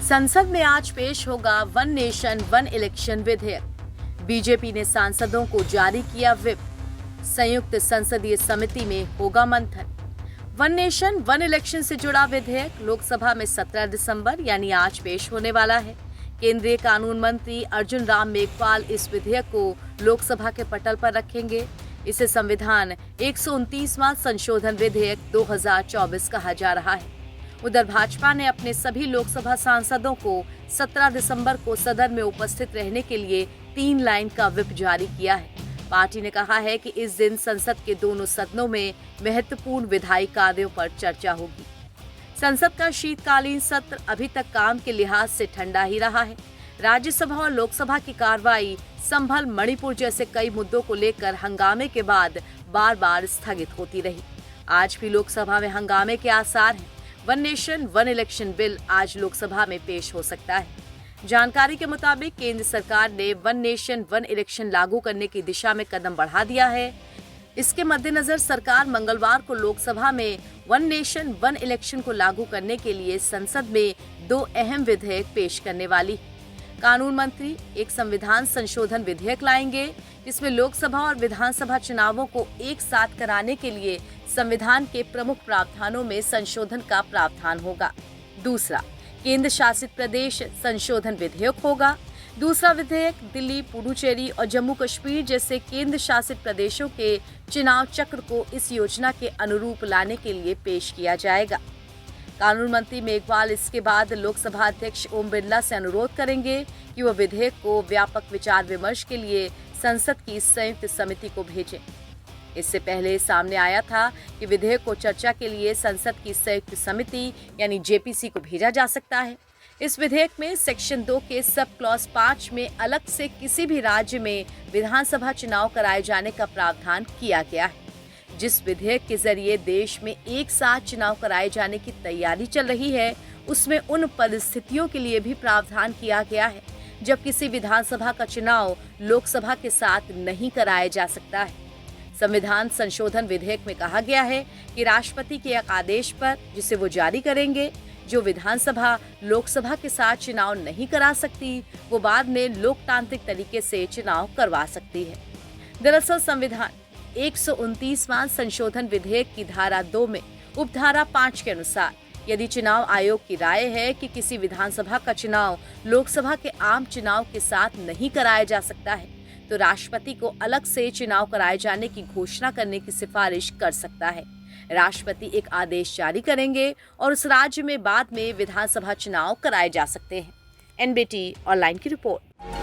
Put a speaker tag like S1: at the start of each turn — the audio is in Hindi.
S1: संसद में आज पेश होगा वन नेशन वन इलेक्शन विधेयक। बीजेपी ने सांसदों को जारी किया व्हिप। संयुक्त संसदीय समिति में होगा मंथन। वन नेशन वन इलेक्शन से जुड़ा विधेयक लोकसभा में 17 दिसंबर यानी आज पेश होने वाला है। केंद्रीय कानून मंत्री अर्जुन राम मेघवाल इस विधेयक को लोकसभा के पटल पर रखेंगे। इसे संविधान 129वां संशोधन विधेयक 2024 कहा जा रहा है। उधर भाजपा ने अपने सभी लोकसभा सांसदों को 17 दिसंबर को सदन में उपस्थित रहने के लिए 3 लाइन का व्हिप जारी किया है। पार्टी ने कहा है कि इस दिन संसद के दोनों सदनों में महत्वपूर्ण विधायी कार्यों पर चर्चा होगी। संसद का शीतकालीन सत्र अभी तक काम के लिहाज से ठंडा ही रहा है। राज्यसभा और लोकसभा की कार्रवाई संभल, मणिपुर जैसे कई मुद्दों को लेकर हंगामे के बाद बार बार स्थगित होती रही। आज भी लोकसभा में हंगामे के आसार हैं। One nation one election bill आज लोकसभा में पेश हो सकता है। जानकारी के मुताबिक केंद्र सरकार ने वन नेशन वन इलेक्शन लागू करने की दिशा में कदम बढ़ा दिया है। इसके मद्देनजर सरकार मंगलवार को लोकसभा में वन नेशन वन इलेक्शन को लागू करने के लिए संसद में 2 अहम विधेयक पेश करने वाली है। कानून मंत्री एक संविधान संशोधन विधेयक लाएंगे, जिसमें लोकसभा और विधानसभा चुनावों को एक साथ कराने के लिए संविधान के प्रमुख प्रावधानों में संशोधन का प्रावधान होगा। दूसरा, केंद्र शासित प्रदेश संशोधन विधेयक होगा। दूसरा विधेयक दिल्ली, पुडुचेरी और जम्मू कश्मीर जैसे केंद्र शासित प्रदेशों के चुनाव चक्र को इस योजना के अनुरूप लाने के लिए पेश किया जाएगा। कानून मंत्री मेघवाल इसके बाद लोकसभा अध्यक्ष ओम बिरला से अनुरोध करेंगे कि वह विधेयक को व्यापक विचार विमर्श के लिए संसद की संयुक्त समिति को भेजें। इससे पहले सामने आया था कि विधेयक को चर्चा के लिए संसद की संयुक्त समिति यानी जेपीसी को भेजा जा सकता है। इस विधेयक में सेक्शन 2 के सब क्लॉज 5 में अलग से किसी भी राज्य में विधानसभा चुनाव कराए जाने का प्रावधान किया गया है। जिस विधेयक के जरिए देश में एक साथ चुनाव कराए जाने की तैयारी चल रही है, उसमें उन परिस्थितियों के लिए भी प्रावधान किया गया है जब किसी विधानसभा का चुनाव लोकसभा के साथ नहीं कराया जा सकता है। संविधान संशोधन विधेयक में कहा गया है कि राष्ट्रपति के एक आदेश पर, जिसे वो जारी करेंगे, जो विधानसभा लोकसभा के साथ चुनाव नहीं करा सकती, वो बाद में लोकतांत्रिक तरीके से चुनाव करवा सकती है। दरअसल संविधान 129वां संशोधन विधेयक की धारा 2 में उपधारा 5 के अनुसार यदि चुनाव आयोग की राय है कि किसी विधानसभा का चुनाव लोकसभा के आम चुनाव के साथ नहीं कराया जा सकता है, तो राष्ट्रपति को अलग से चुनाव कराए जाने की घोषणा करने की सिफारिश कर सकता है। राष्ट्रपति एक आदेश जारी करेंगे और उस राज्य में बाद में विधानसभा चुनाव कराए जा सकते हैं। एनबीटी ऑनलाइन की रिपोर्ट।